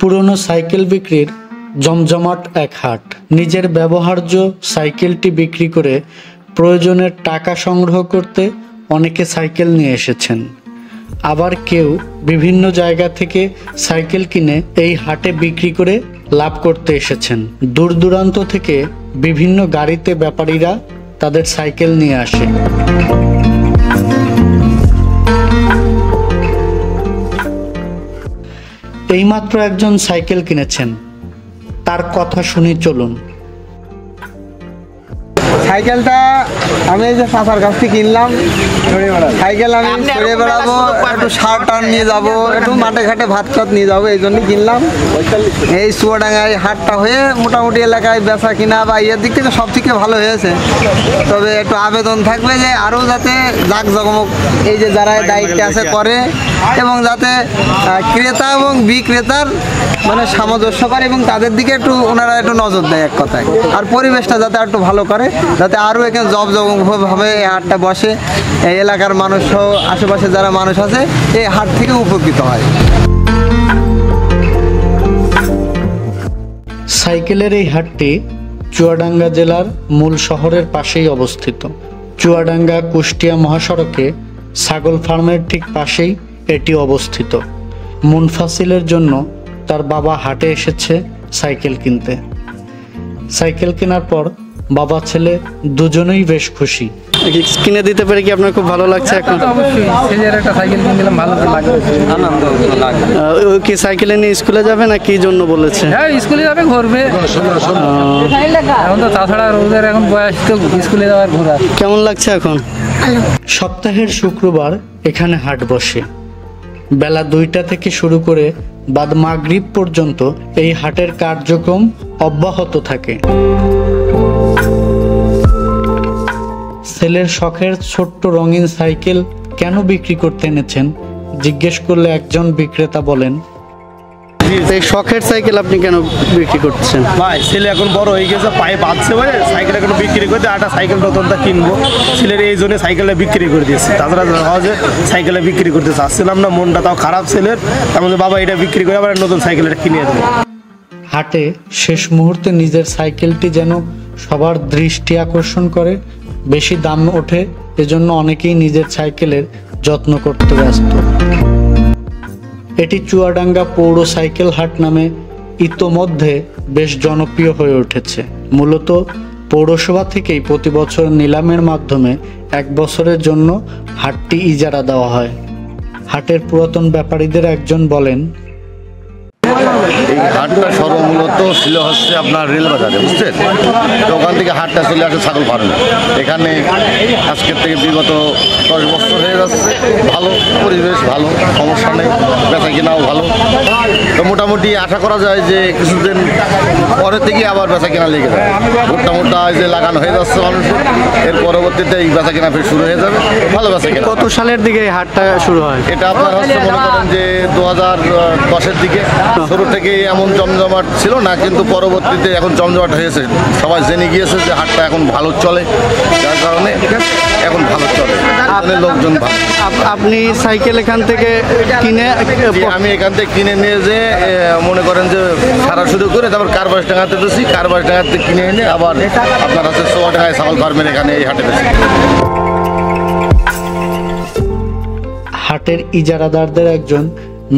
পুরনো সাইকেল বিক্রির জমজমাট এক হাট। নিজের ব্যবহার্য সাইকেলটি বিক্রি করে প্রয়োজনের টাকা সংগ্রহ করতে অনেকে সাইকেল নিয়ে এসেছেন। আবার কেউ বিভিন্ন জায়গা থেকে সাইকেল কিনে এই হাটে বিক্রি করে লাভ করতে এসেছেন। দূর দূরান্ত থেকে বিভিন্ন গাড়িতে ব্যাপারীরা তাদের সাইকেল নিয়ে আসে। এইমাত্র একজন সাইকেল কিনেছেন, তার কথা শুনি চলুন। সাইকেলটা আমি এই যে চাচার কাছ থেকে কিনলাম। সাইকেল আমি ঘুরে বেড়াবো, একটু সার টার নিয়ে যাবো, একটু মাঠে ঘাটে ভাত টাত নিয়ে যাবো, এই জন্যই কিনলাম। এই চুয়াডাঙ্গায় হাটটা হয়ে মোটামুটি এলাকায় বেচা কিনা বা ইয়ের দিক থেকে সব থেকে ভালো হয়েছে। তবে একটু আবেদন থাকবে যে আরও যাতে জাঁকজমক এই যে যারা দায়িত্বে আছে করে, এবং যাতে ক্রেতা এবং বিক্রেতার মানে সামঞ্জস্য করে এবং তাদের দিকে একটু ওনারা একটু নজর দেয় এক কথায়। আর পরিবেশটা যাতে একটু ভালো করে, যাতে আরও এখানে জমজমভাবে এই হাটটা বসে, এই এলাকার মানুষ সহ আশেপাশে যারা মানুষ আছে এই হাট থেকে উপকৃত হয়। সাইকেলের এই হাটটি চুয়াডাঙ্গা জেলার মূল শহরের পাশেই অবস্থিত। চুয়াডাঙ্গা কুষ্টিয়া মহাসড়কে ছাগল ফার্মের ঠিক পাশেই এটি অবস্থিত। মুনফাসিলের জন্য তার বাবা হাটে এসেছে সাইকেল কিনতে। সাইকেল কেনার পর বাবা ছেলে দুজনেই বেশ খুশি। কিনে দিতে পেরে কি আপনার খুব ভালো লাগছে? এখন অবশ্যই ছেলের একটা সাইকেল কিনে দিলাম, ভালো তো লাগবে, আনন্দ লাগবে। কি সাইকেলে নিয়ে স্কুলে যাবে না কি জন্য বলেছে? হ্যাঁ, স্কুলে যাবে, ঘুরবে। এখন তো তাছাড়া রোদের এখন বয়স, তো স্কুলে যাওয়ার ঘোরা। কেমন লাগছে এখন? সপ্তাহের শুক্রবার এখানে হাট বসে। বেলা 2টা থেকে শুরু করে বাদ মাগরিব পর্যন্ত এই হাটের কার্যক্রম অব্যাহত থাকে। ছেলের শখের ছোট্ট রঙিন সাইকেল কেন বিক্রি করতে এনেছেন জিজ্ঞেস করলে একজন বিক্রেতা বলেন, এই শখের সাইকেল আপনি কেন বিক্রি করছেন? ভাই, ছেলে এখন বড় হয়ে গেছে, পায়ে বাঁধছে, বলে সাইকেল এখন বিক্রি করে দিয়ে একটা সাইকেল নতুনটা কিনবো। ছেলের এই জন্য সাইকেলটা বিক্রি করে দিয়েছি। তাছাড়া সহজে সাইকেলটা বিক্রি করতে চাচ্ছিলাম না, মনটা তাও খারাপ ছেলের। তেমন বাবা এটা বিক্রি করে আবার নতুন সাইকেলটা কিনে দেবো। হাটে শেষ মুহূর্তে নিজের সাইকেলটি যেন সবার দৃষ্টি আকর্ষণ করে, বেশি দাম ওঠে, এজন্য অনেকেই নিজের সাইকেলের যত্ন করতে ব্যস্ত। এটি চুয়াডাঙ্গা পৌর সাইকেল হাট নামে ইতোমধ্যে বেশ জনপ্রিয় হয়ে উঠেছে। মূলত পৌরসভা থেকেই প্রতি বছর নিলামের মাধ্যমে 1 বছরের জন্য হাটটি ইজারা দেওয়া হয়। হাটের পুরাতন ব্যাপারীদের একজন বলেন, এই হাটটা সর্বমূলত ছিল হচ্ছে আপনার রেলবাজারে, বুঝছেন? তো ওখান থেকে হাটটা চলে আসে ছাগল ফার্মে। এখানে আজকের থেকে বিগত 10 বছর হয়ে যাচ্ছে। ভালো পরিবেশ, ভালো, সমস্যা নেই, বেচা কিনাও ভালো। তো মোটামুটি আশা করা যায় যে কিছুদিন পরে থেকে আবার বেচা কেনা লেগে যাবে। মোটা যে লাগানো হয়ে যাচ্ছে মানুষের, এর পরবর্তীতে এই বেচা কেনা ফের শুরু হয়ে যাবে, ভালো বেচা কেনা। কত সালের দিকে এই হাটটা শুরু হয়? এটা আপনার হচ্ছে মনে করেন যে 2010-এর দিকে। শুরু থেকে এমন জমজমাট ছিল না, কিন্তু পরবর্তীতে এখন জমজমাট হয়েছে। সবাই জেনে গিয়েছে যে হাটটা এখন ভালো চলে, যার কারণে এখন ভালো চলে, লোকজন ভালো। আপনি সাইকেল এখান থেকে কিনে? আমি এখান থেকে কিনে নিয়ে যে মনে করেন যে সারা শুরু করে তারপর কারবাস ডাঙাতে বেশি, কারবাস ডাঙাতে কিনে এনে আবার আপনার হচ্ছে চুয়াডাঙ্গায় ছাগল ফার্মের এখানে এই হাটে বেশি। হাটের ইজারাদারদের একজন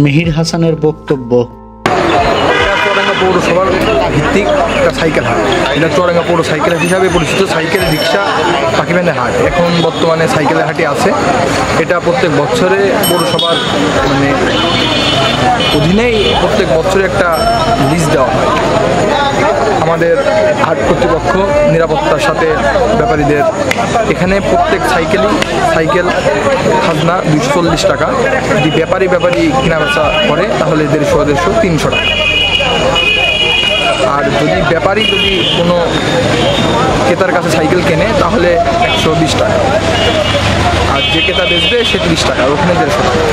মেহির হাসানের বক্তব্য, চুয়াডাঙ্গা পৌরসভার ভিত্তিক একটা সাইকেল হাট। এটা চুয়াডাঙ্গা পৌর সাইকেল হাট হিসাবে পরিচিত। সাইকেল, রিক্সা, পাখিভ্যানের হাট এখন বর্তমানে সাইকেলের হাটে আছে। এটা প্রত্যেক বছরে পৌরসভার মানে অধীনেই প্রত্যেক বছরে একটা লিজ দেওয়া হয়। আমাদের হাট কর্তৃপক্ষ নিরাপত্তার সাথে ব্যাপারীদের এখানে প্রত্যেক সাইকেল খাজনা 240 টাকা। যদি ব্যাপারী কেনা বেচা করে তাহলে 150 300 টাকা। আর যদি ব্যাপারী কোনো ক্রেতার কাছে সাইকেল কেনে তাহলে 120 টাকা। আর যে ক্রেতা বেচবে সে 30 টাকা, ওখানে 150 টাকা।